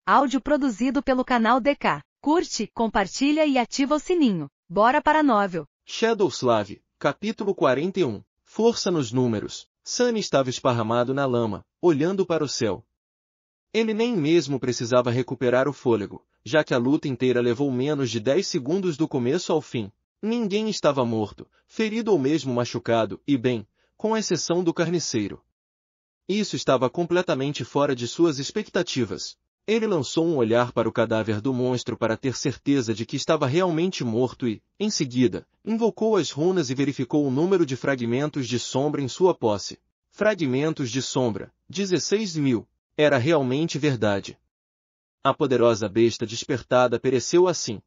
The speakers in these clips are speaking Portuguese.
Áudio produzido pelo canal DK. Curte, compartilha e ativa o sininho. Bora para a novel. Shadowslav, capítulo 41. Força nos números. Sunny estava esparramado na lama, olhando para o céu. Ele nem mesmo precisava recuperar o fôlego, já que a luta inteira levou menos de 10 segundos do começo ao fim. Ninguém estava morto, ferido ou mesmo machucado, e bem, com exceção do carniceiro. Isso estava completamente fora de suas expectativas. Ele lançou um olhar para o cadáver do monstro para ter certeza de que estava realmente morto e, em seguida, invocou as runas e verificou o número de fragmentos de sombra em sua posse. Fragmentos de sombra, 16.000. Era realmente verdade. A poderosa besta despertada pereceu assim.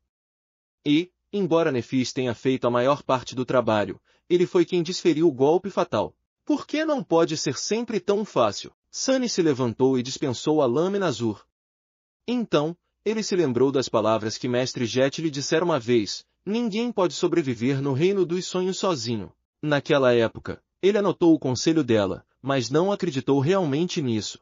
E, embora Nefis tenha feito a maior parte do trabalho, ele foi quem desferiu o golpe fatal. Por que não pode ser sempre tão fácil? Sunny se levantou e dispensou a lâmina azul. Então, ele se lembrou das palavras que Mestre Jet lhe dissera uma vez: ninguém pode sobreviver no reino dos sonhos sozinho. Naquela época, ele anotou o conselho dela, mas não acreditou realmente nisso.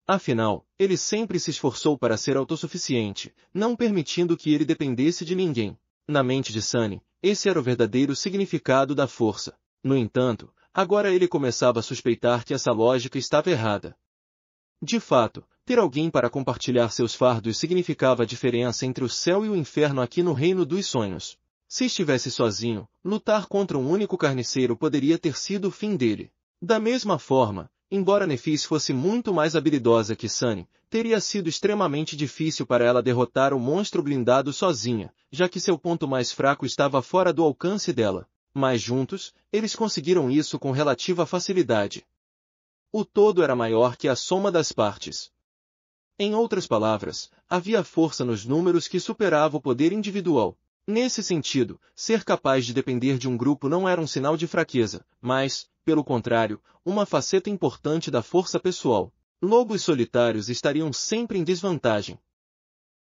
Afinal, ele sempre se esforçou para ser autossuficiente, não permitindo que ele dependesse de ninguém. Na mente de Sunny, esse era o verdadeiro significado da força. No entanto, agora ele começava a suspeitar que essa lógica estava errada. De fato, ter alguém para compartilhar seus fardos significava a diferença entre o céu e o inferno aqui no reino dos sonhos. Se estivesse sozinho, lutar contra um único carniceiro poderia ter sido o fim dele. Da mesma forma, embora Nefis fosse muito mais habilidosa que Sunny, teria sido extremamente difícil para ela derrotar o monstro blindado sozinha, já que seu ponto mais fraco estava fora do alcance dela. Mas juntos, eles conseguiram isso com relativa facilidade. O todo era maior que a soma das partes. Em outras palavras, havia força nos números que superava o poder individual. Nesse sentido, ser capaz de depender de um grupo não era um sinal de fraqueza, mas, pelo contrário, uma faceta importante da força pessoal. Lobos solitários estariam sempre em desvantagem.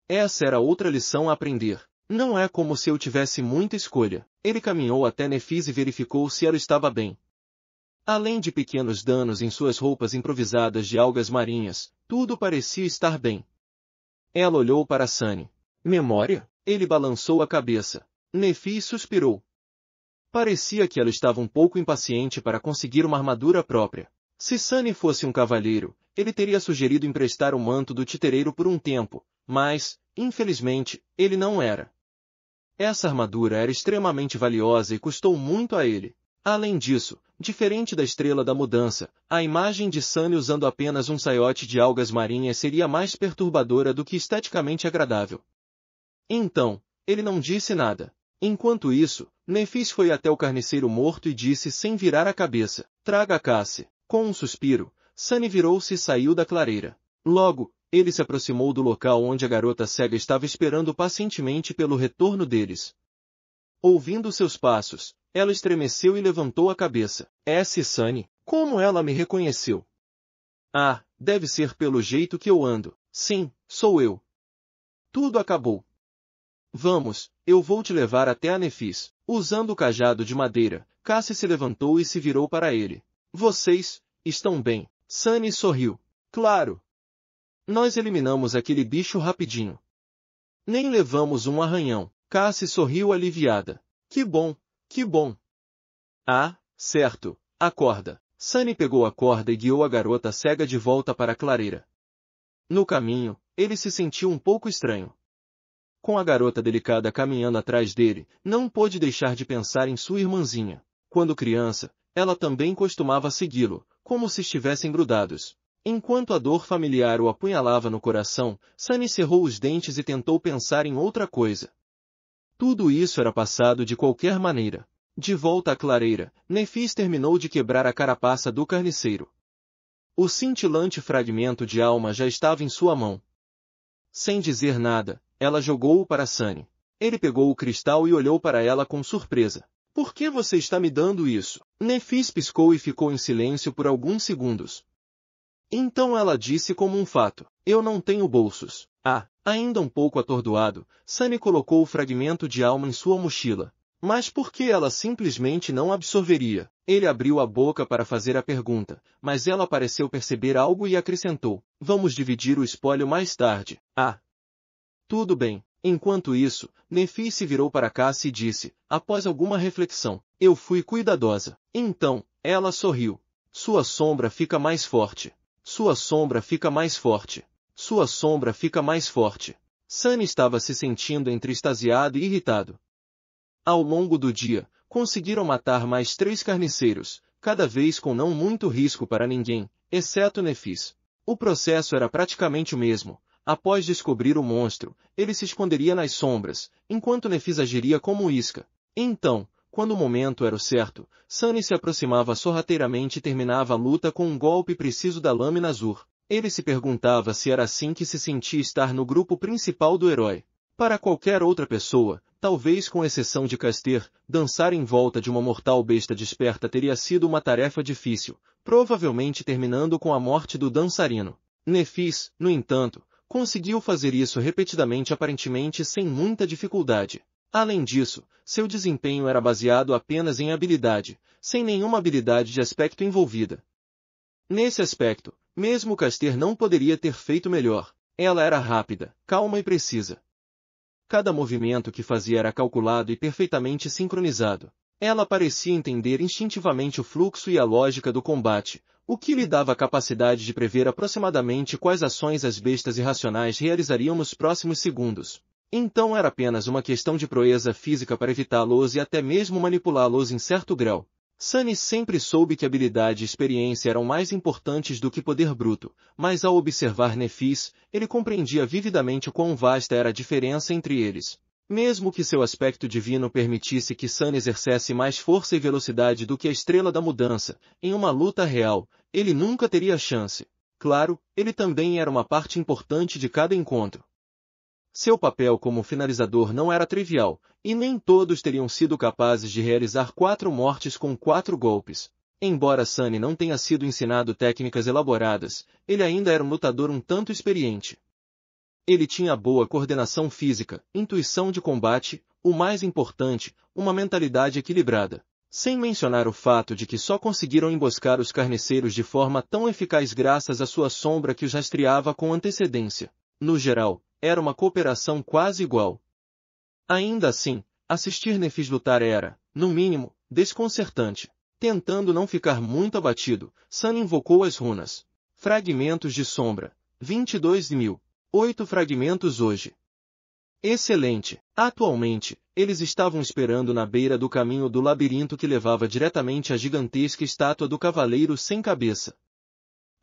Essa era outra lição a aprender. Não é como se eu tivesse muita escolha. Ele caminhou até Nefis e verificou se ela estava bem. Além de pequenos danos em suas roupas improvisadas de algas marinhas, tudo parecia estar bem. Ela olhou para Sunny. Memória? Ele balançou a cabeça. Nefis suspirou. Parecia que ela estava um pouco impaciente para conseguir uma armadura própria. Se Sunny fosse um cavalheiro, ele teria sugerido emprestar o manto do titereiro por um tempo, mas, infelizmente, ele não era. Essa armadura era extremamente valiosa e custou muito a ele. Além disso, diferente da Estrela da Mudança, a imagem de Sunny usando apenas um saiote de algas marinhas seria mais perturbadora do que esteticamente agradável. Então, ele não disse nada. Enquanto isso, Nefis foi até o carniceiro morto e disse sem virar a cabeça: traga a Cassie. Com um suspiro, Sunny virou-se e saiu da clareira. Logo, ele se aproximou do local onde a garota cega estava esperando pacientemente pelo retorno deles. Ouvindo seus passos, ela estremeceu e levantou a cabeça. Sunny, como ela me reconheceu? Ah, deve ser pelo jeito que eu ando. Sim, sou eu. Tudo acabou. Vamos, eu vou te levar até a Nefis. Usando o cajado de madeira, Cassie se levantou e se virou para ele. Vocês estão bem? Sunny sorriu. Claro. Nós eliminamos aquele bicho rapidinho. Nem levamos um arranhão. Cassie sorriu aliviada. Que bom, que bom. Ah, certo, a corda. Sunny pegou a corda e guiou a garota cega de volta para a clareira. No caminho, ele se sentiu um pouco estranho. Com a garota delicada caminhando atrás dele, não pôde deixar de pensar em sua irmãzinha. Quando criança, ela também costumava segui-lo, como se estivessem grudados. Enquanto a dor familiar o apunhalava no coração, Sunny cerrou os dentes e tentou pensar em outra coisa. Tudo isso era passado de qualquer maneira. De volta à clareira, Nefis terminou de quebrar a carapaça do carniceiro. O cintilante fragmento de alma já estava em sua mão. Sem dizer nada, ela jogou-o para Sunny. Ele pegou o cristal e olhou para ela com surpresa. Por que você está me dando isso? Nefis piscou e ficou em silêncio por alguns segundos. Então ela disse como um fato: eu não tenho bolsos. Ah, ainda um pouco atordoado, Sunny colocou o fragmento de alma em sua mochila. Mas por que ela simplesmente não absorveria? Ele abriu a boca para fazer a pergunta, mas ela pareceu perceber algo e acrescentou: vamos dividir o espólio mais tarde. Ah! Tudo bem. Enquanto isso, Nephis se virou para Cassie e disse, após alguma reflexão, eu fui cuidadosa. Então, ela sorriu. Sua sombra fica mais forte. Sua sombra fica mais forte. Sua sombra fica mais forte. Sunny estava se sentindo entre extasiado e irritado. Ao longo do dia, conseguiram matar mais 3 carniceiros, cada vez com não muito risco para ninguém, exceto Nephis. O processo era praticamente o mesmo. Após descobrir o monstro, ele se esconderia nas sombras, enquanto Nephis agiria como isca. Então, quando o momento era o certo, Sunny se aproximava sorrateiramente e terminava a luta com um golpe preciso da lâmina azul. Ele se perguntava se era assim que se sentia estar no grupo principal do herói. Para qualquer outra pessoa, talvez com exceção de Caster, dançar em volta de uma mortal besta desperta teria sido uma tarefa difícil, provavelmente terminando com a morte do dançarino. Nephis, no entanto, conseguiu fazer isso repetidamente aparentemente sem muita dificuldade. Além disso, seu desempenho era baseado apenas em habilidade, sem nenhuma habilidade de aspecto envolvida. Nesse aspecto, mesmo Caster não poderia ter feito melhor. Ela era rápida, calma e precisa. Cada movimento que fazia era calculado e perfeitamente sincronizado. Ela parecia entender instintivamente o fluxo e a lógica do combate, o que lhe dava a capacidade de prever aproximadamente quais ações as bestas irracionais realizariam nos próximos segundos. Então era apenas uma questão de proeza física para evitá-los e até mesmo manipulá-los em certo grau. Sunny sempre soube que habilidade e experiência eram mais importantes do que poder bruto, mas ao observar Nephis, ele compreendia vividamente o quão vasta era a diferença entre eles. Mesmo que seu aspecto divino permitisse que Sunny exercesse mais força e velocidade do que a Estrela da Mudança, em uma luta real, ele nunca teria chance. Claro, ele também era uma parte importante de cada encontro. Seu papel como finalizador não era trivial, e nem todos teriam sido capazes de realizar 4 mortes com 4 golpes. Embora Sunny não tenha sido ensinado técnicas elaboradas, ele ainda era um lutador um tanto experiente. Ele tinha boa coordenação física, intuição de combate, o mais importante, uma mentalidade equilibrada. Sem mencionar o fato de que só conseguiram emboscar os carniceiros de forma tão eficaz graças à sua sombra que os rastreava com antecedência. No geral, era uma cooperação quase igual. Ainda assim, assistir Nephis lutar era, no mínimo, desconcertante. Tentando não ficar muito abatido, Sunny invocou as runas. Fragmentos de sombra. 22.000. 8 fragmentos hoje. Excelente! Atualmente, eles estavam esperando na beira do caminho do labirinto que levava diretamente à gigantesca estátua do cavaleiro sem cabeça.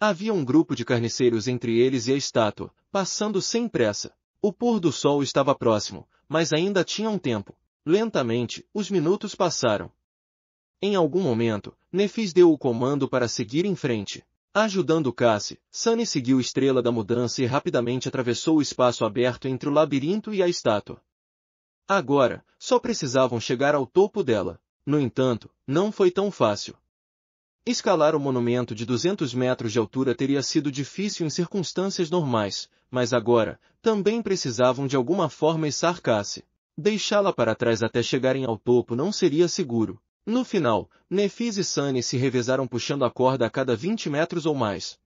Havia um grupo de carniceiros entre eles e a estátua, passando sem pressa. O pôr do sol estava próximo, mas ainda tinham tempo. Lentamente, os minutos passaram. Em algum momento, Nephis deu o comando para seguir em frente. Ajudando Cassie, Sunny seguiu Estrela da Mudança e rapidamente atravessou o espaço aberto entre o labirinto e a estátua. Agora, só precisavam chegar ao topo dela. No entanto, não foi tão fácil. Escalar o monumento de 200 metros de altura teria sido difícil em circunstâncias normais, mas agora, também precisavam de alguma forma içar Cassie. Deixá-la para trás até chegarem ao topo não seria seguro. No final, Nephis e Sunny se revezaram puxando a corda a cada 20 metros ou mais.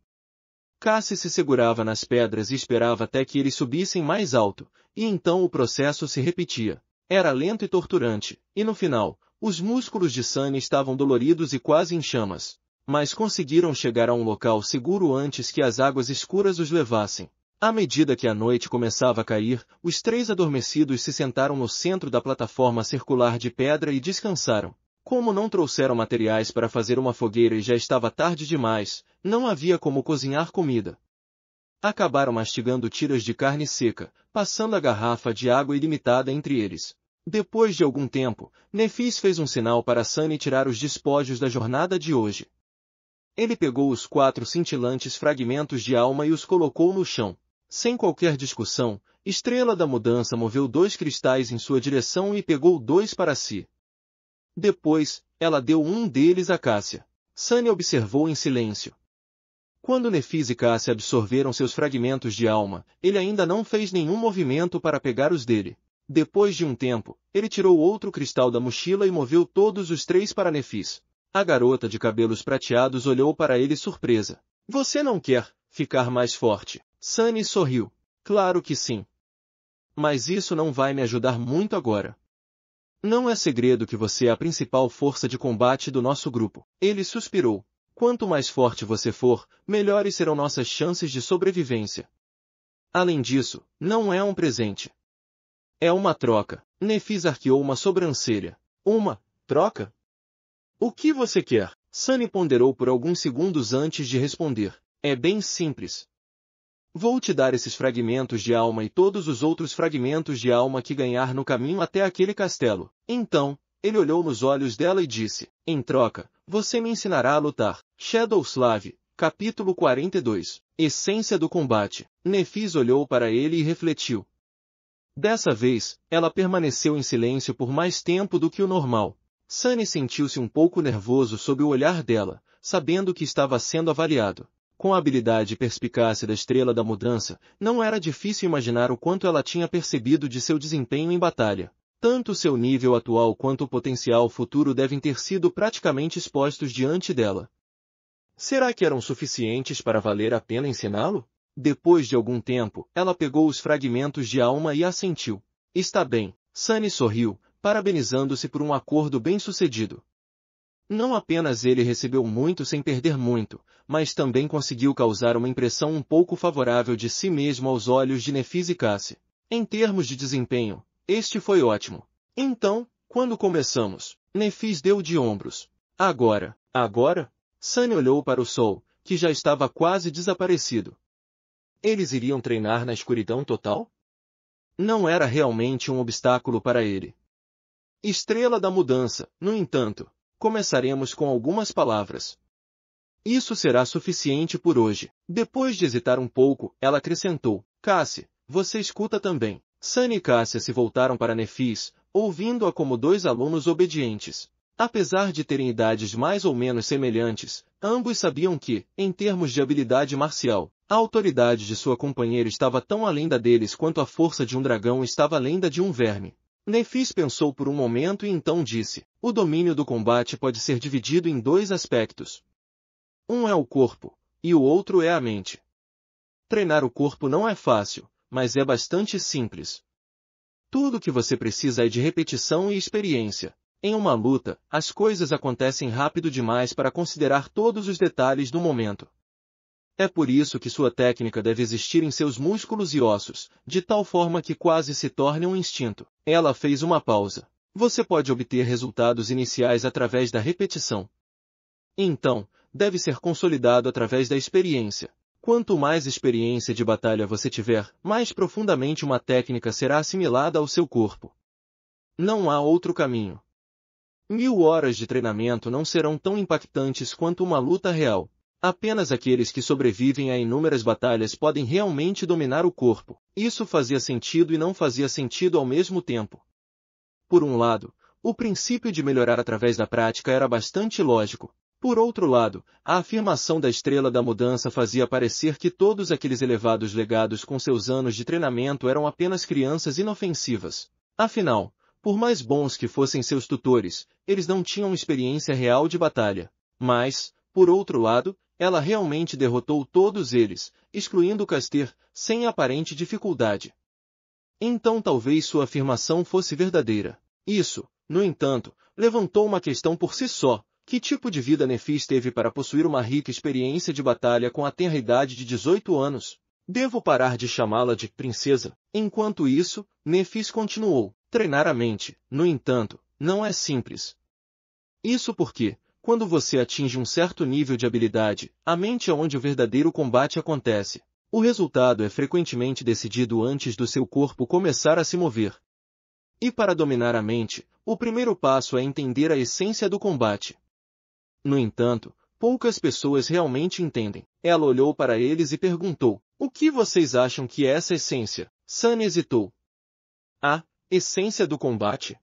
Cassie se segurava nas pedras e esperava até que eles subissem mais alto, e então o processo se repetia. Era lento e torturante, e no final, os músculos de Sunny estavam doloridos e quase em chamas. Mas conseguiram chegar a um local seguro antes que as águas escuras os levassem. À medida que a noite começava a cair, os 3 adormecidos se sentaram no centro da plataforma circular de pedra e descansaram. Como não trouxeram materiais para fazer uma fogueira e já estava tarde demais, não havia como cozinhar comida. Acabaram mastigando tiras de carne seca, passando a garrafa de água ilimitada entre eles. Depois de algum tempo, Nephis fez um sinal para Sunny tirar os despojos da jornada de hoje. Ele pegou os 4 cintilantes fragmentos de alma e os colocou no chão. Sem qualquer discussão, Estrela da Mudança moveu 2 cristais em sua direção e pegou 2 para si. Depois, ela deu um deles a Cassia. Sunny observou em silêncio. Quando Nephis e Cassia absorveram seus fragmentos de alma, ele ainda não fez nenhum movimento para pegar os dele. Depois de um tempo, ele tirou outro cristal da mochila e moveu todos os 3 para Nefis. A garota de cabelos prateados olhou para ele surpresa. Você não quer ficar mais forte? Sunny sorriu. Claro que sim. Mas isso não vai me ajudar muito agora. Não é segredo que você é a principal força de combate do nosso grupo. Ele suspirou. Quanto mais forte você for, melhores serão nossas chances de sobrevivência. Além disso, não é um presente. É uma troca. Nefis arqueou uma sobrancelha. Uma troca? O que você quer? Sunny ponderou por alguns segundos antes de responder. É bem simples. Vou te dar esses fragmentos de alma e todos os outros fragmentos de alma que ganhar no caminho até aquele castelo. Então, ele olhou nos olhos dela e disse, em troca, você me ensinará a lutar. Shadowslave, capítulo 42. Essência do combate. Nefis olhou para ele e refletiu. Dessa vez, ela permaneceu em silêncio por mais tempo do que o normal. Sunny sentiu-se um pouco nervoso sob o olhar dela, sabendo que estava sendo avaliado. Com a habilidade e perspicácia da Estrela da Mudança, não era difícil imaginar o quanto ela tinha percebido de seu desempenho em batalha. Tanto seu nível atual quanto o potencial futuro devem ter sido praticamente expostos diante dela. Será que eram suficientes para valer a pena ensiná-lo? Depois de algum tempo, ela pegou os fragmentos de alma e assentiu. Está bem, Sunny sorriu, parabenizando-se por um acordo bem-sucedido. Não apenas ele recebeu muito sem perder muito, mas também conseguiu causar uma impressão um pouco favorável de si mesmo aos olhos de Nefis e Cassie. Em termos de desempenho, este foi ótimo. Então, quando começamos? Nefis deu de ombros. Agora? Sunny olhou para o sol, que já estava quase desaparecido. Eles iriam treinar na escuridão total? Não era realmente um obstáculo para ele. Estrela da Mudança, no entanto. Começaremos com algumas palavras. Isso será suficiente por hoje. Depois de hesitar um pouco, ela acrescentou. Cassie, você escuta também. Sunny e Cassia se voltaram para Nefis, ouvindo-a como 2 alunos obedientes. Apesar de terem idades mais ou menos semelhantes, ambos sabiam que, em termos de habilidade marcial, a autoridade de sua companheira estava tão além da deles quanto a força de um dragão estava além da de um verme. Nefis pensou por um momento e então disse, o domínio do combate pode ser dividido em 2 aspectos. Um é o corpo, e o outro é a mente. Treinar o corpo não é fácil, mas é bastante simples. Tudo o que você precisa é de repetição e experiência. Em uma luta, as coisas acontecem rápido demais para considerar todos os detalhes do momento. É por isso que sua técnica deve existir em seus músculos e ossos, de tal forma que quase se torne um instinto. Ela fez uma pausa. Você pode obter resultados iniciais através da repetição. Então, deve ser consolidado através da experiência. Quanto mais experiência de batalha você tiver, mais profundamente uma técnica será assimilada ao seu corpo. Não há outro caminho. 1000 horas de treinamento não serão tão impactantes quanto uma luta real. Apenas aqueles que sobrevivem a inúmeras batalhas podem realmente dominar o corpo. Isso fazia sentido e não fazia sentido ao mesmo tempo. Por um lado, o princípio de melhorar através da prática era bastante lógico. Por outro lado, a afirmação da Estrela da Mudança fazia parecer que todos aqueles elevados legados com seus anos de treinamento eram apenas crianças inofensivas. Afinal, por mais bons que fossem seus tutores, eles não tinham experiência real de batalha. Mas, por outro lado, ela realmente derrotou todos eles, excluindo Caster, sem aparente dificuldade. Então talvez sua afirmação fosse verdadeira. Isso, no entanto, levantou uma questão por si só. Que tipo de vida Nefis teve para possuir uma rica experiência de batalha com a tenra idade de 18 anos? Devo parar de chamá-la de princesa? Enquanto isso, Nefis continuou. Treinar a mente, no entanto, não é simples. Isso porque, quando você atinge um certo nível de habilidade, a mente é onde o verdadeiro combate acontece. O resultado é frequentemente decidido antes do seu corpo começar a se mover. E para dominar a mente, o primeiro passo é entender a essência do combate. No entanto, poucas pessoas realmente entendem. Ela olhou para eles e perguntou, o que vocês acham que é essa essência? Sunny hesitou. A essência do combate?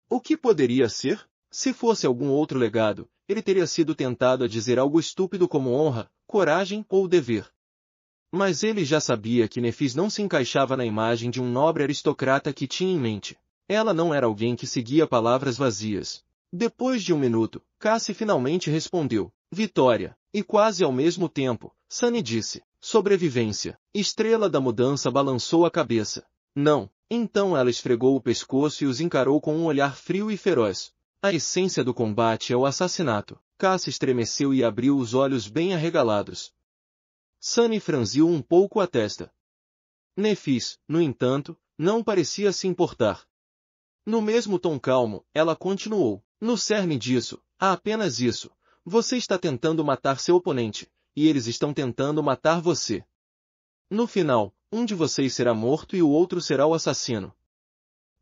O que poderia ser? Se fosse algum outro legado, ele teria sido tentado a dizer algo estúpido como honra, coragem ou dever. Mas ele já sabia que Nefis não se encaixava na imagem de um nobre aristocrata que tinha em mente. Ela não era alguém que seguia palavras vazias. Depois de um minuto, Cassie finalmente respondeu, Vitória, e quase ao mesmo tempo, Sunny disse, sobrevivência. Estrela da Mudança balançou a cabeça. Não. Então ela esfregou o pescoço e os encarou com um olhar frio e feroz. A essência do combate é o assassinato. Cassie estremeceu e abriu os olhos bem arregalados. Sunny franziu um pouco a testa. Nefis, no entanto, não parecia se importar. No mesmo tom calmo, ela continuou. No cerne disso, há apenas isso. Você está tentando matar seu oponente, e eles estão tentando matar você. No final, um de vocês será morto e o outro será o assassino.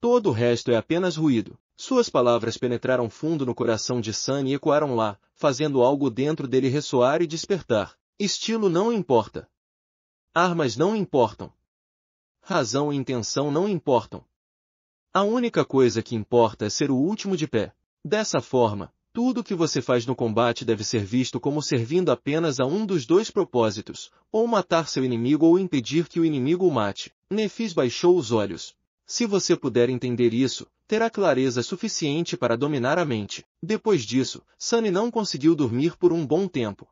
Todo o resto é apenas ruído. Suas palavras penetraram fundo no coração de Sunny e ecoaram lá, fazendo algo dentro dele ressoar e despertar. Estilo não importa. Armas não importam. Razão e intenção não importam. A única coisa que importa é ser o último de pé. Dessa forma, tudo o que você faz no combate deve ser visto como servindo apenas a um dos dois propósitos, ou matar seu inimigo ou impedir que o inimigo o mate. Nefis baixou os olhos. Se você puder entender isso, terá clareza suficiente para dominar a mente. Depois disso, Sunny não conseguiu dormir por um bom tempo.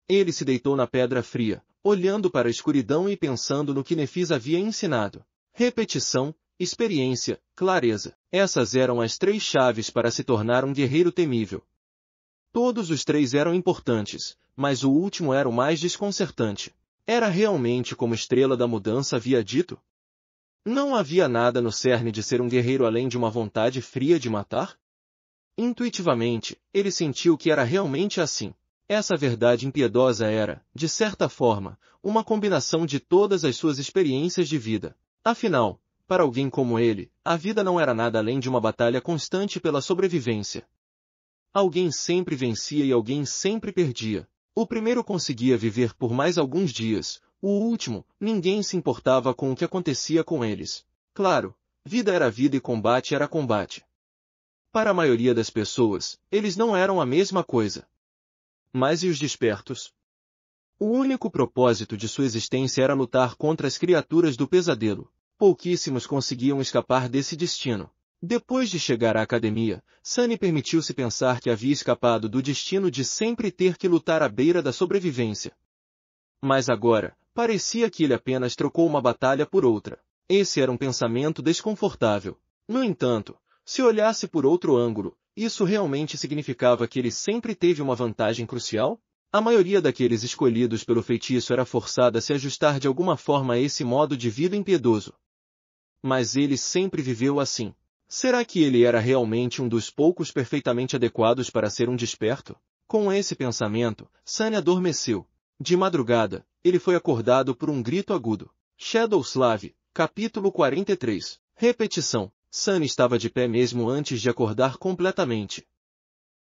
Ele se deitou na pedra fria, olhando para a escuridão e pensando no que Nefis havia ensinado. Repetição, experiência, clareza. Essas eram as 3 chaves para se tornar um guerreiro temível. Todos os 3 eram importantes, mas o último era o mais desconcertante. Era realmente como Estrela da Mudança havia dito? Não havia nada no cerne de ser um guerreiro além de uma vontade fria de matar? Intuitivamente, ele sentiu que era realmente assim. Essa verdade impiedosa era, de certa forma, uma combinação de todas as suas experiências de vida. Afinal, para alguém como ele, a vida não era nada além de uma batalha constante pela sobrevivência. Alguém sempre vencia e alguém sempre perdia. O primeiro conseguia viver por mais alguns dias, o último, ninguém se importava com o que acontecia com eles. Claro, vida era vida e combate era combate. Para a maioria das pessoas, eles não eram a mesma coisa. Mas e os despertos? O único propósito de sua existência era lutar contra as criaturas do pesadelo. Pouquíssimos conseguiam escapar desse destino. Depois de chegar à academia, Sunny permitiu-se pensar que havia escapado do destino de sempre ter que lutar à beira da sobrevivência. Mas agora, parecia que ele apenas trocou uma batalha por outra. Esse era um pensamento desconfortável. No entanto, se olhasse por outro ângulo, isso realmente significava que ele sempre teve uma vantagem crucial? A maioria daqueles escolhidos pelo feitiço era forçada a se ajustar de alguma forma a esse modo de vida impiedoso. Mas ele sempre viveu assim. Será que ele era realmente um dos poucos perfeitamente adequados para ser um desperto? Com esse pensamento, Sunny adormeceu. De madrugada, ele foi acordado por um grito agudo. Shadowslave, capítulo 43. Repetição. Sunny estava de pé mesmo antes de acordar completamente.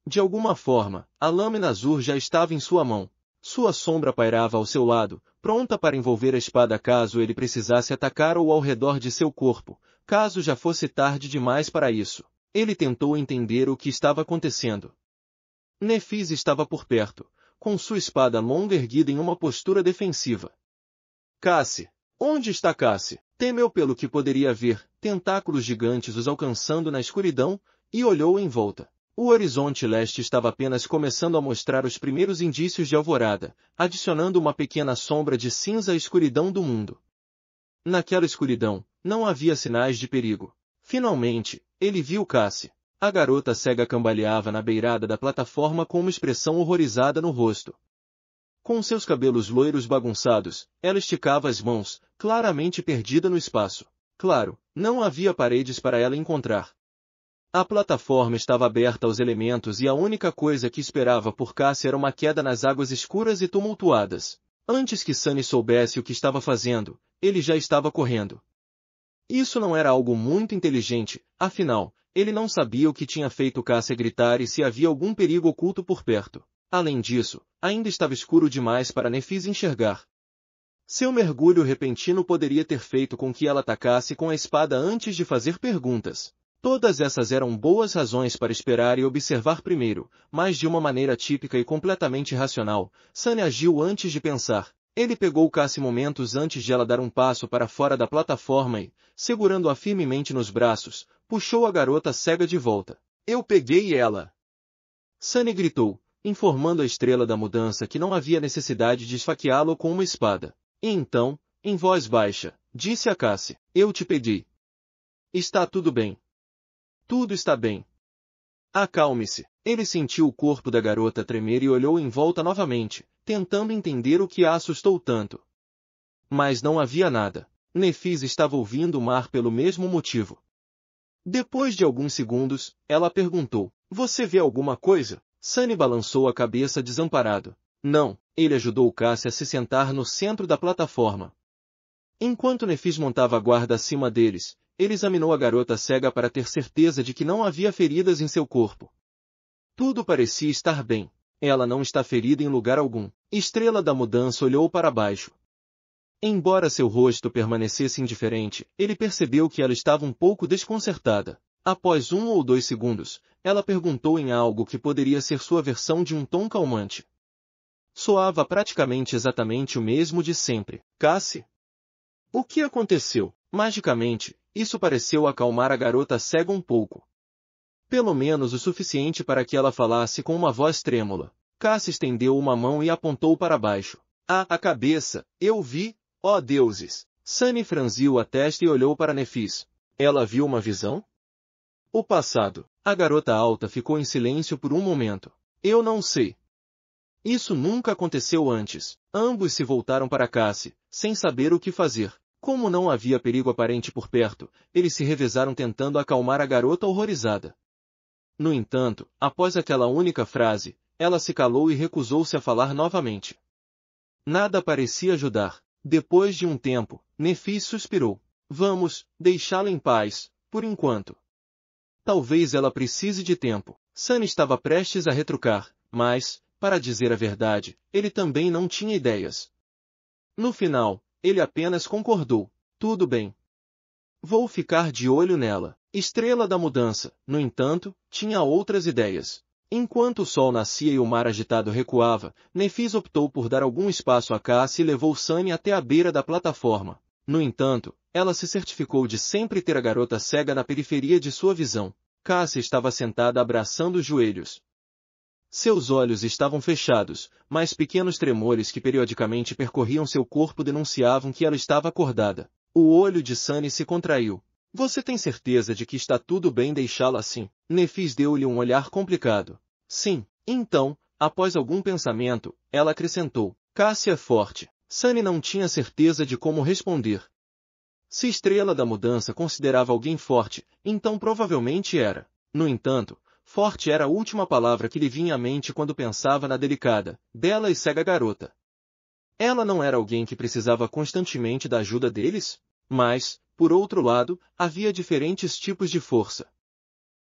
De alguma forma, a lâmina azul já estava em sua mão. Sua sombra pairava ao seu lado, pronta para envolver a espada caso ele precisasse atacar ou ao redor de seu corpo, caso já fosse tarde demais para isso. Ele tentou entender o que estava acontecendo. Nefis estava por perto, com sua espada longa erguida em uma postura defensiva. Cassie! Onde está Cassie? Temeu pelo que poderia ver, tentáculos gigantes os alcançando na escuridão, e olhou em volta. O horizonte leste estava apenas começando a mostrar os primeiros indícios de alvorada, adicionando uma pequena sombra de cinza à escuridão do mundo. Naquela escuridão, não havia sinais de perigo. Finalmente, ele viu Cassie. A garota cega cambaleava na beirada da plataforma com uma expressão horrorizada no rosto. Com seus cabelos loiros bagunçados, ela esticava as mãos, claramente perdida no espaço. Claro, não havia paredes para ela encontrar. A plataforma estava aberta aos elementos e a única coisa que esperava por Cassie era uma queda nas águas escuras e tumultuadas. Antes que Sunny soubesse o que estava fazendo, ele já estava correndo. Isso não era algo muito inteligente, afinal, ele não sabia o que tinha feito Cassie gritar e se havia algum perigo oculto por perto. Além disso, ainda estava escuro demais para Nefis enxergar. Seu mergulho repentino poderia ter feito com que ela atacasse com a espada antes de fazer perguntas. Todas essas eram boas razões para esperar e observar primeiro, mas de uma maneira típica e completamente racional, Sunny agiu antes de pensar. Ele pegou Cassie momentos antes de ela dar um passo para fora da plataforma e, segurando-a firmemente nos braços, puxou a garota cega de volta. Eu peguei ela! Sunny gritou, informando a Estrela da Mudança que não havia necessidade de esfaqueá-lo com uma espada. E então, em voz baixa, disse a Cassie, eu te peguei. Está tudo bem. Tudo está bem. Acalme-se. Ele sentiu o corpo da garota tremer e olhou em volta novamente, tentando entender o que a assustou tanto. Mas não havia nada. Nephis estava ouvindo o mar pelo mesmo motivo. Depois de alguns segundos, ela perguntou, você vê alguma coisa? Sunny balançou a cabeça desamparado. Não, ele ajudou Cassie a se sentar no centro da plataforma. Enquanto Nephis montava a guarda acima deles, ele examinou a garota cega para ter certeza de que não havia feridas em seu corpo. Tudo parecia estar bem. Ela não está ferida em lugar algum. Estrela da Mudança olhou para baixo. Embora seu rosto permanecesse indiferente, ele percebeu que ela estava um pouco desconcertada. Após 1 ou 2 segundos, ela perguntou em algo que poderia ser sua versão de um tom calmante. Soava praticamente exatamente o mesmo de sempre. Cassie? O que aconteceu? Magicamente, isso pareceu acalmar a garota cega um pouco. Pelo menos o suficiente para que ela falasse com uma voz trêmula. Cassie estendeu uma mão e apontou para baixo. A cabeça, eu vi, ó deuses! Sunny franziu a testa e olhou para Nephis. Ela viu uma visão? O passado. A garota alta ficou em silêncio por um momento. Eu não sei. Isso nunca aconteceu antes. Ambos se voltaram para Cassie, sem saber o que fazer. Como não havia perigo aparente por perto, eles se revezaram tentando acalmar a garota horrorizada. No entanto, após aquela única frase, ela se calou e recusou-se a falar novamente. Nada parecia ajudar. Depois de um tempo, Nephis suspirou. Vamos, deixá-la em paz, por enquanto. Talvez ela precise de tempo. Sunny estava prestes a retrucar, mas, para dizer a verdade, ele também não tinha ideias. No final, ele apenas concordou. Tudo bem. Vou ficar de olho nela. Estrela da Mudança, no entanto, tinha outras ideias. Enquanto o sol nascia e o mar agitado recuava, Nephis optou por dar algum espaço a Cassie e levou Sunny até a beira da plataforma. No entanto, ela se certificou de sempre ter a garota cega na periferia de sua visão. Cassie estava sentada abraçando os joelhos. Seus olhos estavam fechados, mas pequenos tremores que periodicamente percorriam seu corpo denunciavam que ela estava acordada. O olho de Sunny se contraiu. Você tem certeza de que está tudo bem deixá-la assim? Nephis deu-lhe um olhar complicado. Sim. Então, após algum pensamento, ela acrescentou. Cassie é forte. Sunny não tinha certeza de como responder. Se Estrela da Mudança considerava alguém forte, então provavelmente era. No entanto, forte era a última palavra que lhe vinha à mente quando pensava na delicada, bela e cega garota. Ela não era alguém que precisava constantemente da ajuda deles? Mas, por outro lado, havia diferentes tipos de força.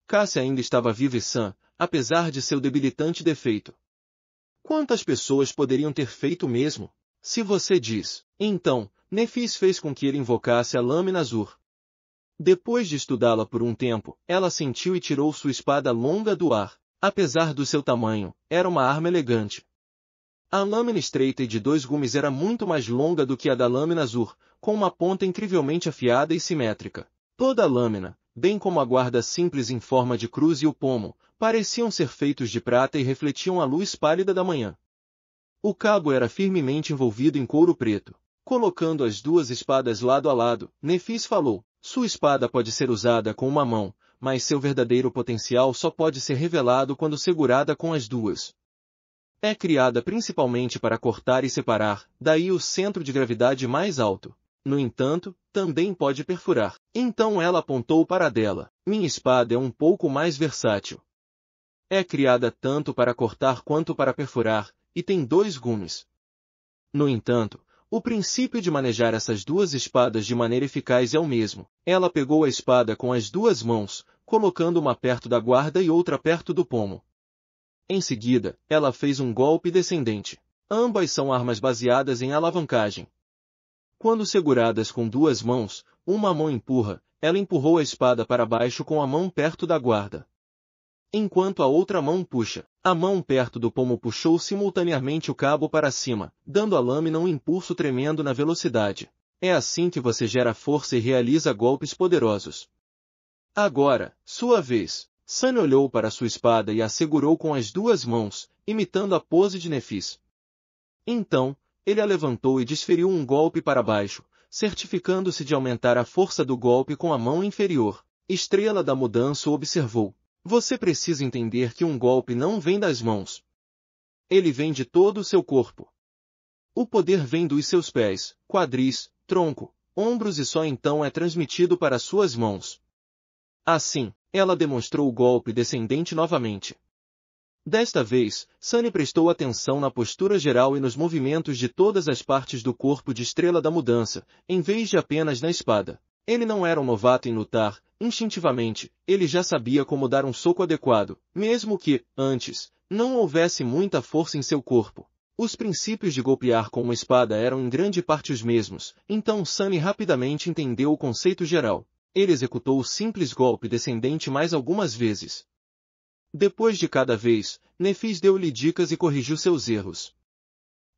Cassie ainda estava viva e sã, apesar de seu debilitante defeito. Quantas pessoas poderiam ter feito o mesmo? Se você diz. Então, Nephis fez com que ele invocasse a lâmina azur. Depois de estudá-la por um tempo, ela sentiu e tirou sua espada longa do ar. Apesar do seu tamanho, era uma arma elegante. A lâmina estreita e de 2 gumes era muito mais longa do que a da lâmina azur, com uma ponta incrivelmente afiada e simétrica. Toda a lâmina, bem como a guarda simples em forma de cruz e o pomo, pareciam ser feitos de prata e refletiam a luz pálida da manhã. O cabo era firmemente envolvido em couro preto. Colocando as 2 espadas lado a lado, Nephis falou, sua espada pode ser usada com uma mão, mas seu verdadeiro potencial só pode ser revelado quando segurada com as 2. É criada principalmente para cortar e separar, daí o centro de gravidade mais alto. No entanto, também pode perfurar. Então ela apontou para a dela. Minha espada é um pouco mais versátil. É criada tanto para cortar quanto para perfurar, e tem 2 gumes. No entanto, o princípio de manejar essas 2 espadas de maneira eficaz é o mesmo. Ela pegou a espada com as 2 mãos, colocando uma perto da guarda e outra perto do pomo. Em seguida, ela fez um golpe descendente. Ambas são armas baseadas em alavancagem. Quando seguradas com 2 mãos, uma mão empurra, ela empurrou a espada para baixo com a mão perto da guarda. Enquanto a outra mão puxa, A mão perto do pomo puxou simultaneamente o cabo para cima, dando à lâmina um impulso tremendo na velocidade. É assim que você gera força e realiza golpes poderosos. Agora, sua vez. Sunny olhou para sua espada e a segurou com as duas mãos, imitando a pose de Nefis. Então, ele a levantou e desferiu um golpe para baixo, certificando-se de aumentar a força do golpe com a mão inferior. Estrela da Mudança observou. Você precisa entender que um golpe não vem das mãos. Ele vem de todo o seu corpo. O poder vem dos seus pés, quadris, tronco, ombros e só então é transmitido para suas mãos. Assim, ela demonstrou o golpe descendente novamente. Desta vez, Sunny prestou atenção na postura geral e nos movimentos de todas as partes do corpo de Estrela da Mudança, em vez de apenas na espada. Ele não era um novato em lutar, instintivamente, ele já sabia como dar um soco adequado, mesmo que, antes, não houvesse muita força em seu corpo. Os princípios de golpear com uma espada eram em grande parte os mesmos, então Sunny rapidamente entendeu o conceito geral. Ele executou o simples golpe descendente mais algumas vezes. Depois de cada vez, Nefis deu-lhe dicas e corrigiu seus erros.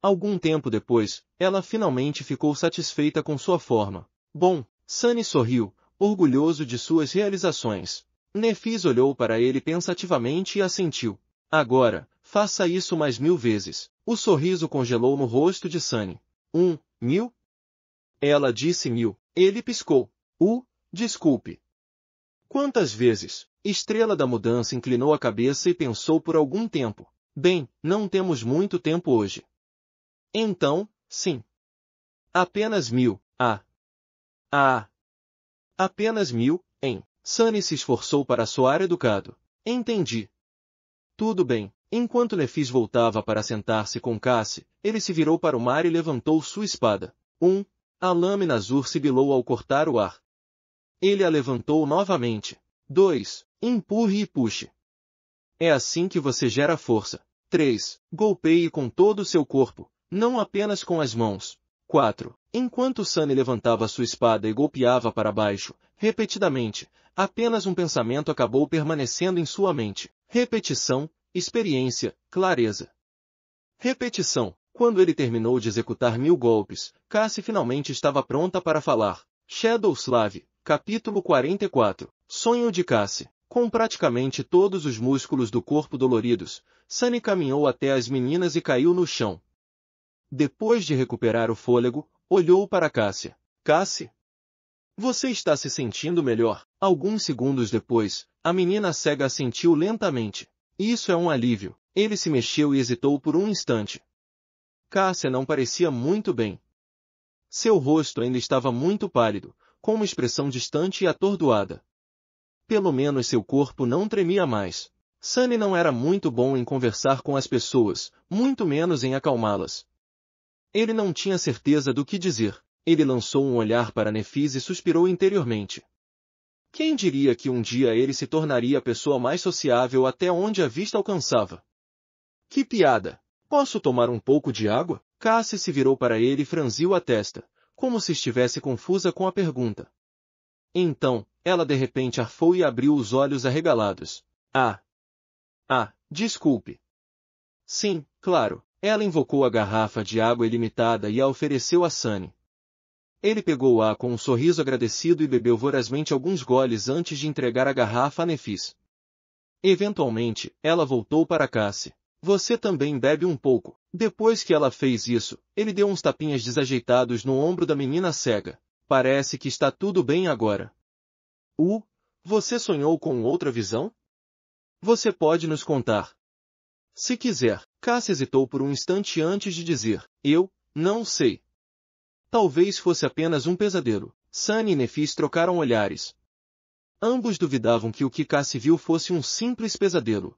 Algum tempo depois, ela finalmente ficou satisfeita com sua forma. Bom, Sunny sorriu, orgulhoso de suas realizações. Nefis olhou para ele pensativamente e assentiu. Agora, faça isso mais 1000 vezes. O sorriso congelou no rosto de Sunny. 1000? Ela disse 1000. Ele piscou. Desculpe. Quantas vezes? Estrela da Mudança inclinou a cabeça e pensou por algum tempo. Bem, não temos muito tempo hoje. Então, sim. Apenas 1000. Apenas 1000, hein? Sunny se esforçou para soar educado. Entendi. Tudo bem. Enquanto Nefis voltava para sentar-se com Cassie, ele se virou para o mar e levantou sua espada. A lâmina azul sibilou ao cortar o ar. Ele a levantou novamente. 2. Empurre e puxe. É assim que você gera força. 3. Golpeie com todo o seu corpo, não apenas com as mãos. 4. Enquanto Sunny levantava sua espada e golpeava para baixo, repetidamente, apenas um pensamento acabou permanecendo em sua mente. Repetição, experiência, clareza. Repetição. Quando ele terminou de executar 1000 golpes, Cassie finalmente estava pronta para falar. Shadow Slave, capítulo 44. Sonho de Cassie. Com praticamente todos os músculos do corpo doloridos, Sunny caminhou até as meninas e caiu no chão. Depois de recuperar o fôlego, olhou para Cassie. Cassie? Você está se sentindo melhor? Alguns segundos depois, a menina cega assentiu lentamente. Isso é um alívio. Ele se mexeu e hesitou por um instante. Cassie não parecia muito bem. Seu rosto ainda estava muito pálido, com uma expressão distante e atordoada. Pelo menos seu corpo não tremia mais. Sunny não era muito bom em conversar com as pessoas, muito menos em acalmá-las. Ele não tinha certeza do que dizer. Ele lançou um olhar para Nefis e suspirou interiormente. Quem diria que um dia ele se tornaria a pessoa mais sociável até onde a vista alcançava? Que piada! Posso tomar um pouco de água? Cassie se virou para ele e franziu a testa, como se estivesse confusa com a pergunta. Então, ela de repente arfou e abriu os olhos arregalados. Desculpe. Sim, claro. Ela invocou a garrafa de água ilimitada e a ofereceu a Sunny. Ele pegou-a com um sorriso agradecido e bebeu vorazmente alguns goles antes de entregar a garrafa a Nefis. Eventualmente, ela voltou para Cassie. Você também bebe um pouco. Depois que ela fez isso, ele deu uns tapinhas desajeitados no ombro da menina cega. Parece que está tudo bem agora. Você sonhou com outra visão? Você pode nos contar. Se quiser. Cassie hesitou por um instante antes de dizer, eu não sei. Talvez fosse apenas um pesadelo. Sunny e Nefis trocaram olhares. Ambos duvidavam que o que Cassie viu fosse um simples pesadelo.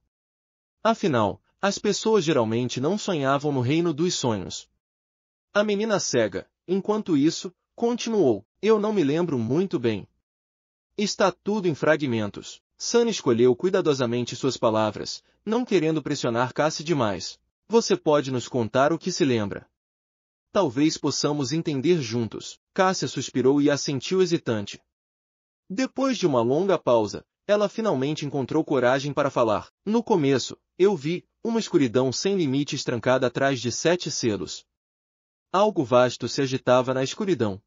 Afinal, as pessoas geralmente não sonhavam no reino dos sonhos. A menina cega, enquanto isso, continuou, eu não me lembro muito bem. Está tudo em fragmentos. Sunny escolheu cuidadosamente suas palavras, não querendo pressionar Cassie demais. Você pode nos contar o que se lembra? Talvez possamos entender juntos. Cassie suspirou e assentiu hesitante. Depois de uma longa pausa, ela finalmente encontrou coragem para falar. No começo, eu vi uma escuridão sem limites trancada atrás de 7 selos. Algo vasto se agitava na escuridão.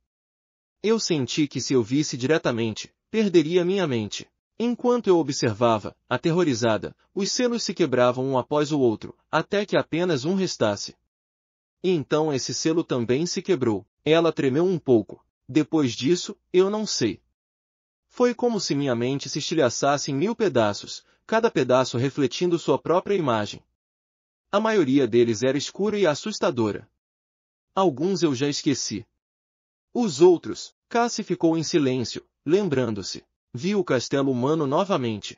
Eu senti que se eu visse diretamente, perderia minha mente. Enquanto eu observava, aterrorizada, os selos se quebravam um após o outro, até que apenas um restasse. E então esse selo também se quebrou. Ela tremeu um pouco. Depois disso, eu não sei. Foi como se minha mente se estilhaçasse em 1000 pedaços, cada pedaço refletindo sua própria imagem. A maioria deles era escura e assustadora. Alguns eu já esqueci. Os outros, Cassie ficou em silêncio, lembrando-se. Viu o castelo humano novamente.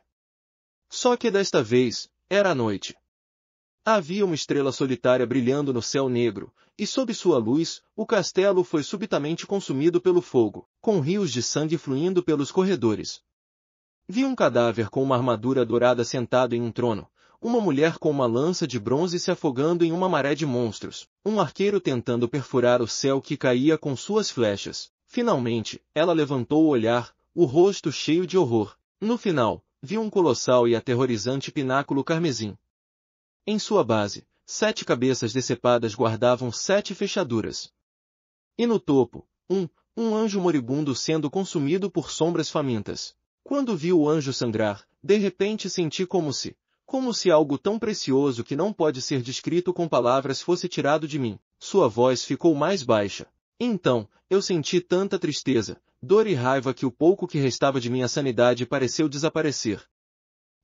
Só que desta vez, era a noite. Havia uma estrela solitária brilhando no céu negro, e sob sua luz, o castelo foi subitamente consumido pelo fogo, com rios de sangue fluindo pelos corredores. Vi um cadáver com uma armadura dourada sentado em um trono, uma mulher com uma lança de bronze se afogando em uma maré de monstros, um arqueiro tentando perfurar o céu que caía com suas flechas. Finalmente, ela levantou o olhar, o rosto cheio de horror. No final, vi um colossal e aterrorizante pináculo carmesim. Em sua base, 7 cabeças decepadas guardavam 7 fechaduras. E no topo, um anjo moribundo sendo consumido por sombras famintas. Quando vi o anjo sangrar, de repente senti como se algo tão precioso que não pode ser descrito com palavras fosse tirado de mim. Sua voz ficou mais baixa. Então, eu senti tanta tristeza, dor e raiva que o pouco que restava de minha sanidade pareceu desaparecer.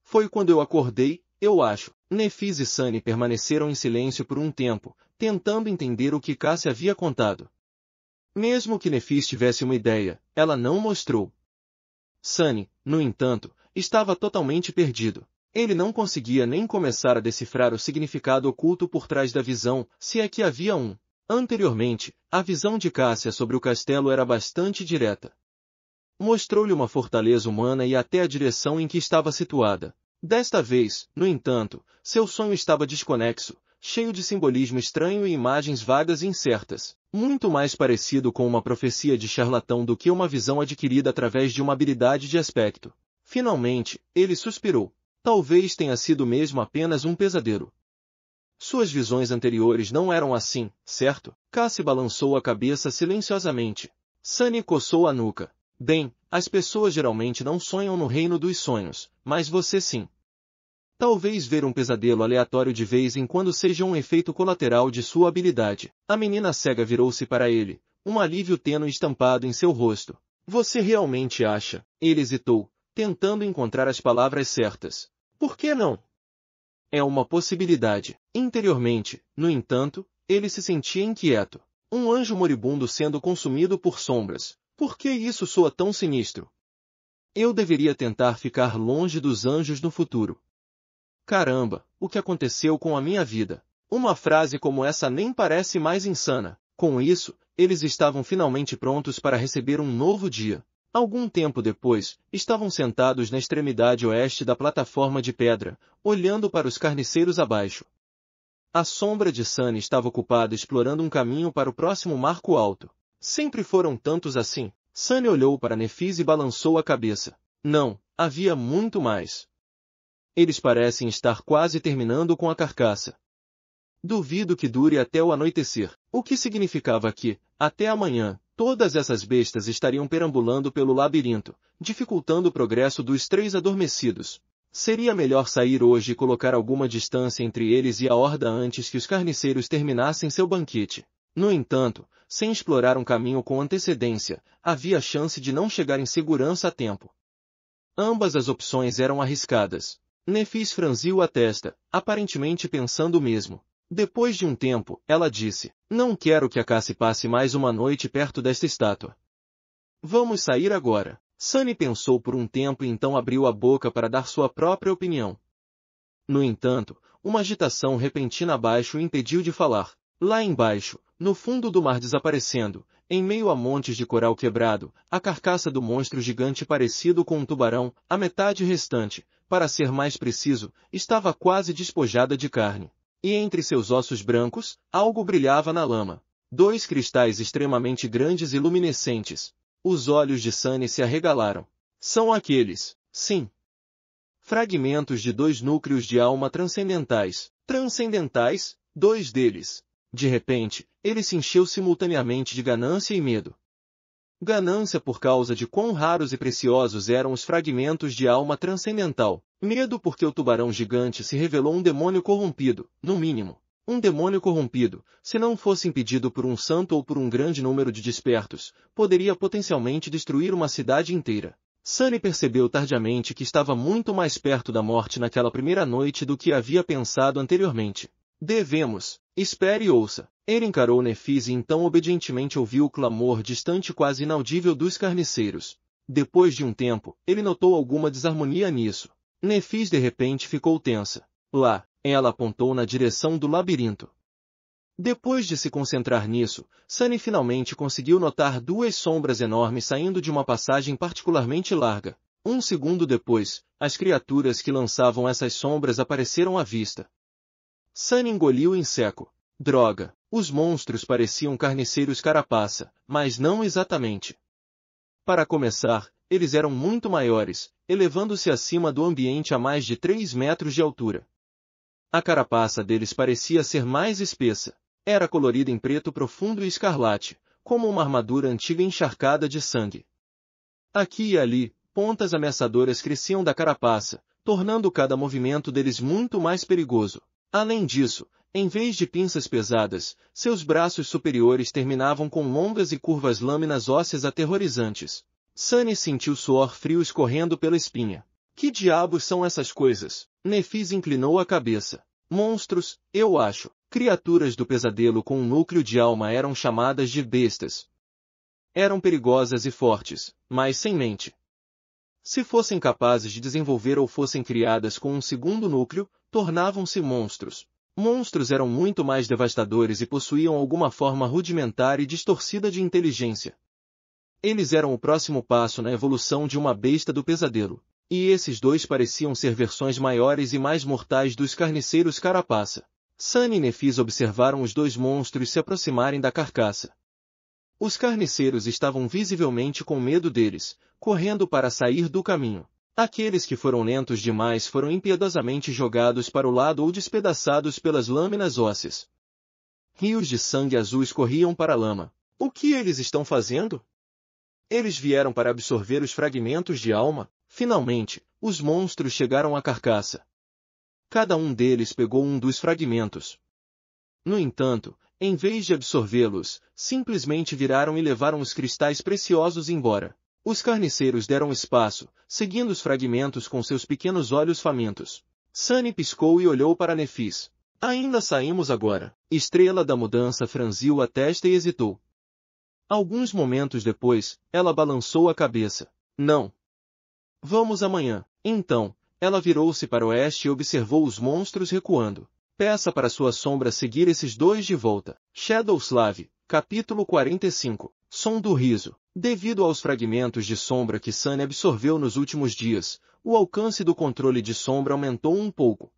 Foi quando eu acordei, eu acho. Nefis e Sunny permaneceram em silêncio por um tempo, tentando entender o que Cassie havia contado. Mesmo que Nefis tivesse uma ideia, ela não mostrou. Sunny, no entanto, estava totalmente perdido. Ele não conseguia nem começar a decifrar o significado oculto por trás da visão, se é que havia um. Anteriormente, a visão de Cassia sobre o castelo era bastante direta. Mostrou-lhe uma fortaleza humana e até a direção em que estava situada. Desta vez, no entanto, seu sonho estava desconexo, cheio de simbolismo estranho e imagens vagas e incertas, muito mais parecido com uma profecia de charlatão do que uma visão adquirida através de uma habilidade de aspecto. Finalmente, ele suspirou. Talvez tenha sido mesmo apenas um pesadelo. Suas visões anteriores não eram assim, certo? Cassie balançou a cabeça silenciosamente. Sunny coçou a nuca. Bem, as pessoas geralmente não sonham no reino dos sonhos, mas você sim. Talvez ver um pesadelo aleatório de vez em quando seja um efeito colateral de sua habilidade. A menina cega virou-se para ele, um alívio tênue estampado em seu rosto. Você realmente acha? Ele hesitou, tentando encontrar as palavras certas. Por que não? É uma possibilidade. Interiormente, no entanto, ele se sentia inquieto. Um anjo moribundo sendo consumido por sombras. Por que isso soa tão sinistro? Eu deveria tentar ficar longe dos anjos no futuro. Caramba, o que aconteceu com a minha vida? Uma frase como essa nem parece mais insana. Com isso, eles estavam finalmente prontos para receber um novo dia. Algum tempo depois, estavam sentados na extremidade oeste da plataforma de pedra, olhando para os carniceiros abaixo. A sombra de Sunny estava ocupada explorando um caminho para o próximo marco alto. Sempre foram tantos assim. Sunny olhou para Nefis e balançou a cabeça. Não, havia muito mais. Eles parecem estar quase terminando com a carcaça. Duvido que dure até o anoitecer. O que significava que, até amanhã, todas essas bestas estariam perambulando pelo labirinto, dificultando o progresso dos 3 adormecidos. Seria melhor sair hoje e colocar alguma distância entre eles e a horda antes que os carniceiros terminassem seu banquete. No entanto, sem explorar um caminho com antecedência, havia chance de não chegar em segurança a tempo. Ambas as opções eram arriscadas. Nefis franziu a testa, aparentemente pensando o mesmo. Depois de um tempo, ela disse, não quero que a Cassie passe mais uma noite perto desta estátua. Vamos sair agora. Sunny pensou por um tempo e então abriu a boca para dar sua própria opinião. No entanto, uma agitação repentina abaixo o impediu de falar. Lá embaixo, no fundo do mar desaparecendo, em meio a montes de coral quebrado, a carcaça do monstro gigante parecido com um tubarão, a metade restante, para ser mais preciso, estava quase despojada de carne. E entre seus ossos brancos, algo brilhava na lama. 2 cristais extremamente grandes e luminescentes. Os olhos de Sunny se arregalaram. São aqueles. Sim. Fragmentos de 2 núcleos de alma transcendentais. Transcendentais, 2 deles. De repente, ele se encheu simultaneamente de ganância e medo. Ganância por causa de quão raros e preciosos eram os fragmentos de alma transcendental. Medo porque o tubarão gigante se revelou um demônio corrompido, no mínimo. Um demônio corrompido, se não fosse impedido por um santo ou por um grande número de despertos, poderia potencialmente destruir uma cidade inteira. Sunny percebeu tardiamente que estava muito mais perto da morte naquela primeira noite do que havia pensado anteriormente. Espere e ouça. Ele encarou Nefis e então obedientemente ouviu o clamor distante quase inaudível dos carniceiros. Depois de um tempo, ele notou alguma desarmonia nisso. Nefis de repente ficou tensa. Lá, ela apontou na direção do labirinto. Depois de se concentrar nisso, Sunny finalmente conseguiu notar 2 sombras enormes saindo de uma passagem particularmente larga. Um segundo depois, as criaturas que lançavam essas sombras apareceram à vista. Sunny engoliu em seco. Droga! Os monstros pareciam carniceiros carapaça, mas não exatamente. Para começar, eles eram muito maiores, elevando-se acima do ambiente a mais de 3 metros de altura. A carapaça deles parecia ser mais espessa. Era colorida em preto profundo e escarlate, como uma armadura antiga encharcada de sangue. Aqui e ali, pontas ameaçadoras cresciam da carapaça, tornando cada movimento deles muito mais perigoso. Além disso, em vez de pinças pesadas, seus braços superiores terminavam com longas e curvas lâminas ósseas aterrorizantes. Sunny sentiu suor frio escorrendo pela espinha. Que diabos são essas coisas? Nefis inclinou a cabeça. Monstros, eu acho. Criaturas do pesadelo com um núcleo de alma eram chamadas de bestas. Eram perigosas e fortes, mas sem mente. Se fossem capazes de desenvolver ou fossem criadas com um segundo núcleo, tornavam-se monstros. Monstros eram muito mais devastadores e possuíam alguma forma rudimentar e distorcida de inteligência. Eles eram o próximo passo na evolução de uma besta do pesadelo. E esses 2 pareciam ser versões maiores e mais mortais dos carniceiros carapaça. Sunny e Nefis observaram os 2 monstros se aproximarem da carcaça. Os carniceiros estavam visivelmente com medo deles, correndo para sair do caminho. Aqueles que foram lentos demais foram impiedosamente jogados para o lado ou despedaçados pelas lâminas ósseas. Rios de sangue azul escorriam para a lama. O que eles estão fazendo? Eles vieram para absorver os fragmentos de alma. Finalmente, os monstros chegaram à carcaça. Cada um deles pegou um dos fragmentos. No entanto, em vez de absorvê-los, simplesmente viraram e levaram os cristais preciosos embora. Os carniceiros deram espaço, seguindo os fragmentos com seus pequenos olhos famintos. Sunny piscou e olhou para Nefis. Ainda saímos agora. Estrela da Mudança franziu a testa e hesitou. Alguns momentos depois, ela balançou a cabeça. Não. Vamos amanhã. Então, ela virou-se para o oeste e observou os monstros recuando. Peça para sua sombra seguir esses 2 de volta. Shadowslave, capítulo 45. Som do riso. Devido aos fragmentos de sombra que Sunny absorveu nos últimos dias, o alcance do controle de sombra aumentou um pouco.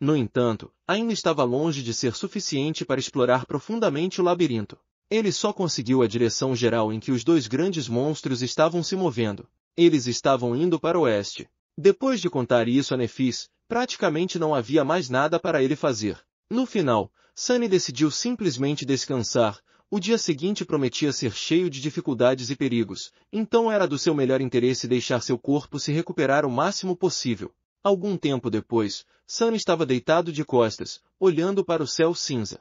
No entanto, ainda estava longe de ser suficiente para explorar profundamente o labirinto. Ele só conseguiu a direção geral em que os 2 grandes monstros estavam se movendo. Eles estavam indo para o oeste. Depois de contar isso a Nefis, praticamente não havia mais nada para ele fazer. No final, Sunny decidiu simplesmente descansar. O dia seguinte prometia ser cheio de dificuldades e perigos, então era do seu melhor interesse deixar seu corpo se recuperar o máximo possível. Algum tempo depois, Sunny estava deitado de costas, olhando para o céu cinza.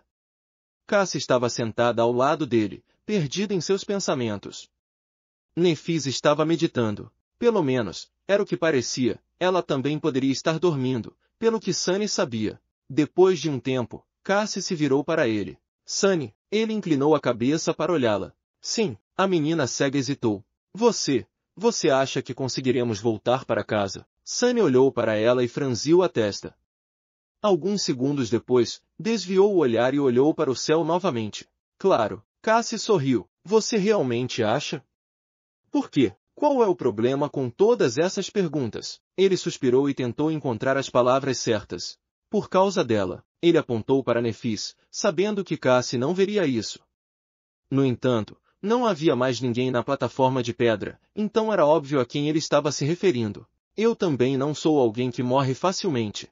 Cassie estava sentada ao lado dele, perdida em seus pensamentos. Nefis estava meditando. Pelo menos, era o que parecia. Ela também poderia estar dormindo, pelo que Sunny sabia. Depois de um tempo, Cassie se virou para ele. Sunny, ele inclinou a cabeça para olhá-la. Sim, a menina cega hesitou. Você acha que conseguiremos voltar para casa? Sunny olhou para ela e franziu a testa. Alguns segundos depois, desviou o olhar e olhou para o céu novamente. Claro, Cassie sorriu. Você realmente acha? Por quê? Qual é o problema com todas essas perguntas? Ele suspirou e tentou encontrar as palavras certas. Por causa dela. Ele apontou para Nefis, sabendo que Cassie não veria isso. No entanto, não havia mais ninguém na plataforma de pedra, então era óbvio a quem ele estava se referindo. Eu também não sou alguém que morre facilmente.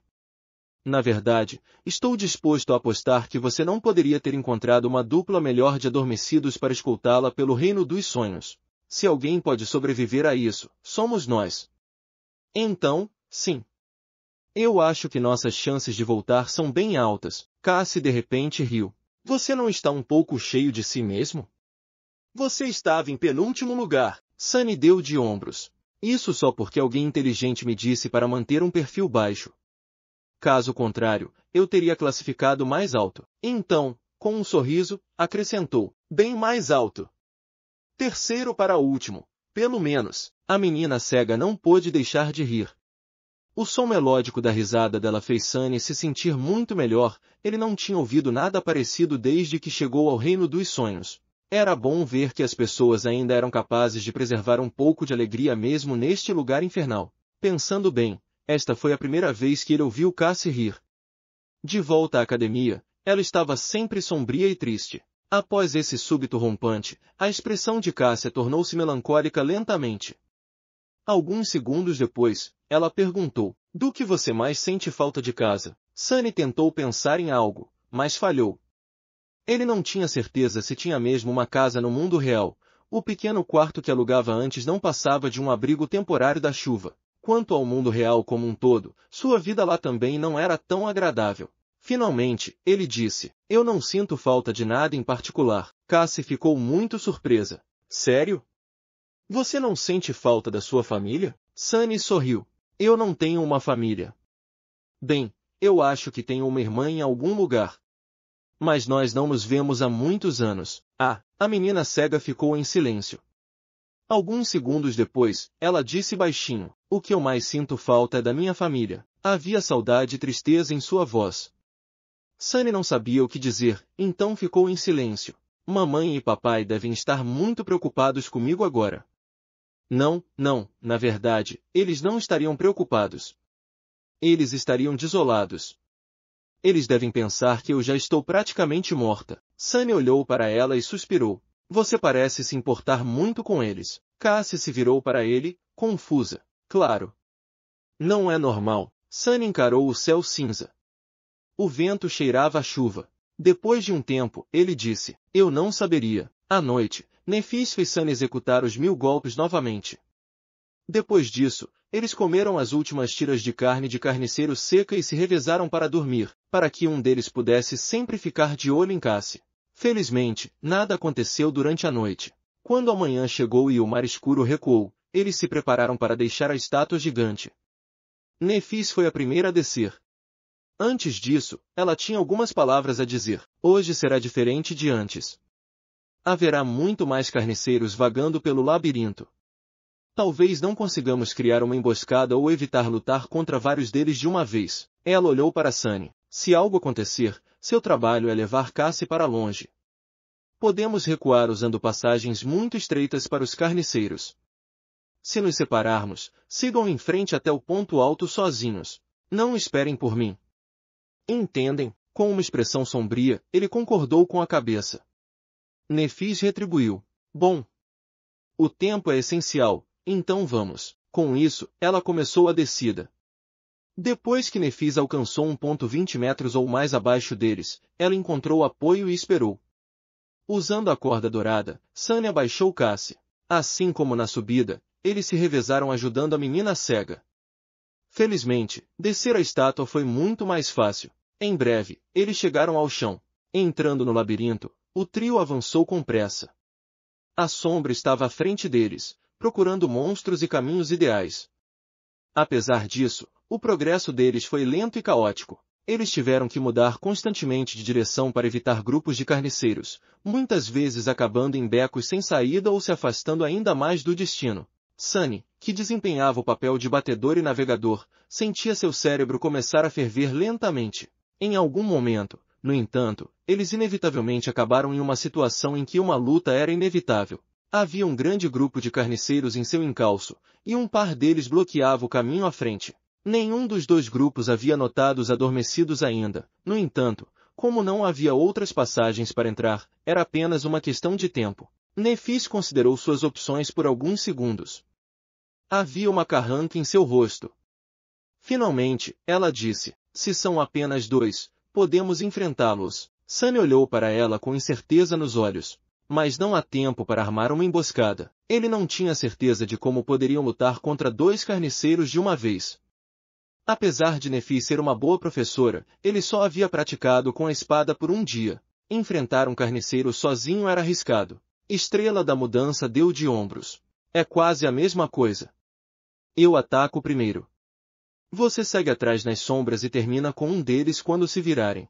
Na verdade, estou disposto a apostar que você não poderia ter encontrado uma dupla melhor de adormecidos para escoltá-la pelo reino dos sonhos. Se alguém pode sobreviver a isso, somos nós. Então, sim. Eu acho que nossas chances de voltar são bem altas. Cassie de repente riu. Você não está um pouco cheio de si mesmo? Você estava em penúltimo lugar. Sunny deu de ombros. Isso só porque alguém inteligente me disse para manter um perfil baixo. Caso contrário, eu teria classificado mais alto. Então, com um sorriso, acrescentou, bem mais alto. Terceiro para último, pelo menos. A menina cega não pôde deixar de rir. O som melódico da risada dela fez Sunny se sentir muito melhor. Ele não tinha ouvido nada parecido desde que chegou ao reino dos sonhos. Era bom ver que as pessoas ainda eram capazes de preservar um pouco de alegria mesmo neste lugar infernal. Pensando bem, esta foi a primeira vez que ele ouviu Cassie rir. De volta à academia, ela estava sempre sombria e triste. Após esse súbito rompante, a expressão de Cassie tornou-se melancólica lentamente. Alguns segundos depois, ela perguntou, do que você mais sente falta de casa? Sunny tentou pensar em algo, mas falhou. Ele não tinha certeza se tinha mesmo uma casa no mundo real. O pequeno quarto que alugava antes não passava de um abrigo temporário da chuva. Quanto ao mundo real como um todo, sua vida lá também não era tão agradável. Finalmente, ele disse, eu não sinto falta de nada em particular. Cassie ficou muito surpresa. Sério? Você não sente falta da sua família? Sunny sorriu. Eu não tenho uma família. Bem, eu acho que tenho uma irmã em algum lugar. Mas nós não nos vemos há muitos anos. A menina cega ficou em silêncio. Alguns segundos depois, ela disse baixinho, o que eu mais sinto falta é da minha família. Havia saudade e tristeza em sua voz. Sunny não sabia o que dizer, então ficou em silêncio. Mamãe e papai devem estar muito preocupados comigo agora. Não, na verdade, eles não estariam preocupados. Eles estariam desolados. Eles devem pensar que eu já estou praticamente morta. Sunny olhou para ela e suspirou. Você parece se importar muito com eles. Cassie se virou para ele, confusa. Claro. Não é normal. Sunny encarou o céu cinza. O vento cheirava a chuva. Depois de um tempo, ele disse, eu não saberia. À noite, Nephis fez Sunny executar os 1000 golpes novamente. Depois disso, eles comeram as últimas tiras de carne de carniceiro seca e se revezaram para dormir, para que um deles pudesse sempre ficar de olho em Cassie. Felizmente, nada aconteceu durante a noite. Quando a manhã chegou e o mar escuro recuou, eles se prepararam para deixar a estátua gigante. Nephis foi a primeira a descer. Antes disso, ela tinha algumas palavras a dizer. Hoje será diferente de antes. Haverá muito mais carniceiros vagando pelo labirinto. Talvez não consigamos criar uma emboscada ou evitar lutar contra vários deles de uma vez. Ela olhou para Sunny. Se algo acontecer, seu trabalho é levar Cassie para longe. Podemos recuar usando passagens muito estreitas para os carniceiros. Se nos separarmos, sigam em frente até o ponto alto sozinhos. Não esperem por mim. Entendem? Com uma expressão sombria, ele concordou com a cabeça. Nephis retribuiu. Bom. O tempo é essencial, então vamos. Com isso, ela começou a descida. Depois que Nephis alcançou um ponto 20 metros ou mais abaixo deles, ela encontrou apoio e esperou. Usando a corda dourada, Sunny abaixou Cassie. Assim como na subida, eles se revezaram ajudando a menina cega. Felizmente, descer a estátua foi muito mais fácil. Em breve, eles chegaram ao chão. Entrando no labirinto, o trio avançou com pressa. A sombra estava à frente deles, procurando monstros e caminhos ideais. Apesar disso, o progresso deles foi lento e caótico. Eles tiveram que mudar constantemente de direção para evitar grupos de carniceiros, muitas vezes acabando em becos sem saída ou se afastando ainda mais do destino. Sunny, que desempenhava o papel de batedor e navegador, sentia seu cérebro começar a ferver lentamente. Em algum momento, no entanto, eles inevitavelmente acabaram em uma situação em que uma luta era inevitável. Havia um grande grupo de carniceiros em seu encalço, e um par deles bloqueava o caminho à frente. Nenhum dos dois grupos havia notado os adormecidos ainda. No entanto, como não havia outras passagens para entrar, era apenas uma questão de tempo. Nephis considerou suas opções por alguns segundos. Havia uma carranca em seu rosto. Finalmente, ela disse, se são apenas 2, podemos enfrentá-los. Sunny olhou para ela com incerteza nos olhos. Mas não há tempo para armar uma emboscada. Ele não tinha certeza de como poderiam lutar contra 2 carniceiros de uma vez. Apesar de Nefi ser uma boa professora, ele só havia praticado com a espada por um dia. Enfrentar um carniceiro sozinho era arriscado. Estrela da Mudança deu de ombros. É quase a mesma coisa. Eu ataco primeiro. Você segue atrás nas sombras e termina com um deles quando se virarem.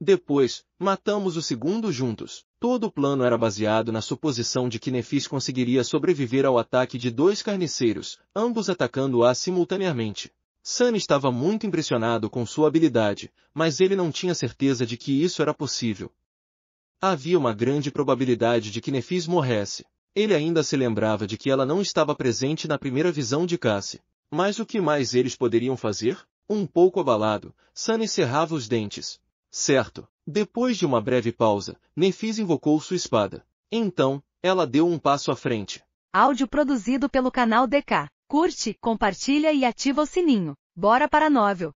Depois, matamos o segundo juntos. Todo o plano era baseado na suposição de que Nefis conseguiria sobreviver ao ataque de 2 carniceiros, ambos atacando-a simultaneamente. Sunny estava muito impressionado com sua habilidade, mas ele não tinha certeza de que isso era possível. Havia uma grande probabilidade de que Nefis morresse. Ele ainda se lembrava de que ela não estava presente na primeira visão de Cassie. Mas o que mais eles poderiam fazer? Um pouco abalado, Sunny cerrava os dentes. Certo. Depois de uma breve pausa, Nefis invocou sua espada. Então, ela deu um passo à frente. Áudio produzido pelo canal DK. Curte, compartilha e ativa o sininho. Bora para a novel.